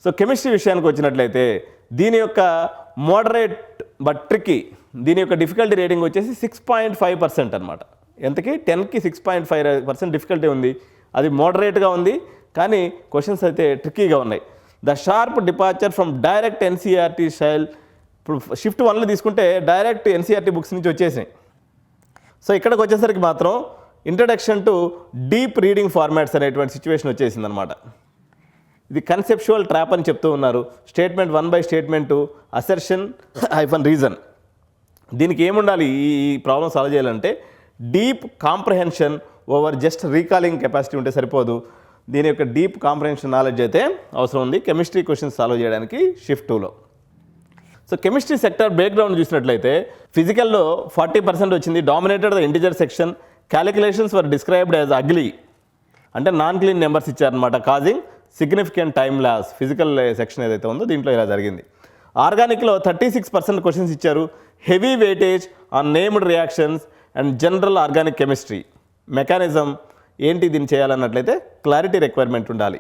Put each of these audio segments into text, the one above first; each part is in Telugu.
సో కెమిస్ట్రీ విషయానికి వచ్చినట్లయితే దీని యొక్క మోడరేట్ బట్ ట్రికీ, దీని యొక్క డిఫికల్టీ రేటింగ్ వచ్చేసి 6.5% అనమాట. ఎంతకి 10కి 6.5% డిఫికల్టీ ఉంది. అది మోడరేట్గా ఉంది, కానీ క్వశ్చన్స్ అయితే ట్రిక్కీగా ఉన్నాయి. The sharp departure from direct NCERT style. ఇప్పుడు షిఫ్ట్ 1లో తీసుకుంటే డైరెక్ట్ ఎన్సీఆర్టీ బుక్స్ నుంచి వచ్చేసినాయి. సో ఇక్కడికి వచ్చేసరికి మాత్రం introduction to deep reading formats అనేటువంటి సిచ్యువేషన్ వచ్చేసింది అనమాట. ఇది కన్సెప్చువల్ ట్రాప్ అని చెప్తూ ఉన్నారు. Statement 1 by statement 2 assertion hyphen reason. దీనికి ఏముండాలి ఈ ప్రాబ్లమ్ సాల్వ్ చేయాలంటే deep comprehension over just recalling capacity ఉంటే సరిపోదు. దీని యొక్క డీప్ కాంప్రహెన్షన్ నాలెడ్జ్ అయితే అవసరం ఉంది కెమిస్ట్రీ క్వశ్చన్స్ సాల్వ్ చేయడానికి షిఫ్ట్ 2లో. సో కెమిస్ట్రీ సెక్టర్ బ్రేక్డౌన్ చూసినట్లయితే ఫిజికల్లో 40% వచ్చింది, dominated the integer section. Calculations were described as ugly, అంటే నాన్ క్లీన్ నెంబర్స్ ఇచ్చారనమాట, causing significant time loss. Physical section ఏదైతే ఉందో దీంట్లో ఇలా జరిగింది. ఆర్గానిక్లో 36% క్వశ్చన్స్ ఇచ్చారు, heavy weightage on named reactions and general organic chemistry. Mechanism ఏంటి దీన్ని చేయాలన్నట్లయితే క్లారిటీ రిక్వైర్మెంట్ ఉండాలి.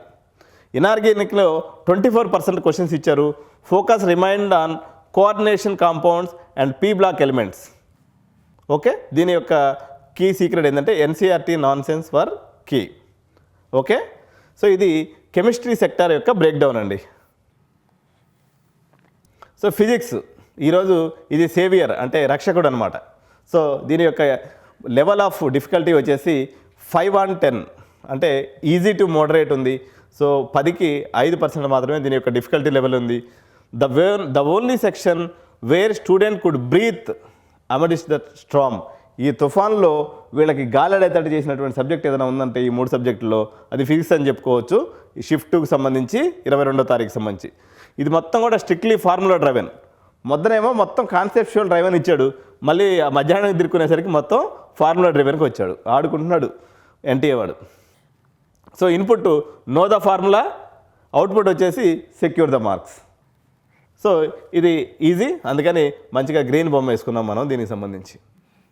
ఇనార్గానిక్లో 24% క్వశ్చన్స్ ఇచ్చారు, focus remained on coordination compounds and P block elements. Okay, దీని యొక్క కీ సీక్రెట్ ఏంటంటే NCERT nonsense for key. Okay, so ఇది కెమిస్ట్రీ సెక్టార్ యొక్క బ్రేక్డౌన్ అండి. సో ఫిజిక్స్ ఈరోజు ఇది సేవియర్ అంటే రక్షకుడు అనమాట. సో దీని యొక్క లెవెల్ ఆఫ్ డిఫికల్టీ వచ్చేసి 5 on 10 అంటే ఈజీ టు మోడరేట్ ఉంది. సో 10కి 5% మాత్రమే దీని యొక్క డిఫికల్టీ లెవెల్ ఉంది. The only section where student could breathe amidst the storm. ఈ తుఫాన్లో వీళ్ళకి గాలడేతటి చేసినటువంటి సబ్జెక్ట్ ఏదైనా ఉందంటే ఈ 3 సబ్జెక్టుల్లో అది ఫిజిక్స్ అని చెప్పుకోవచ్చు. ఈ షిఫ్ట్ 2కి సంబంధించి 22వ తారీఖు సంబంధించి ఇది మొత్తం కూడా స్ట్రిక్ట్లీ ఫార్ములా డ్రైవెన్. మొదనేమో మొత్తం కాన్సెప్చువల్ డ్రైవెన్ ఇచ్చాడు, మళ్ళీ మధ్యాహ్నం తిరుక్కునేసరికి మొత్తం ఫార్ములా డ్రైవెన్కి వచ్చాడు, ఆడుకుంటున్నాడు ఎన్టీఏ వాడు. So input know the formula, output వచ్చేసి సెక్యూర్ ద మార్క్స్. సో ఇది ఈజీ, అందుకని మంచిగా గ్రీన్ బొమ్మ వేసుకున్నాం మనం దీనికి సంబంధించి.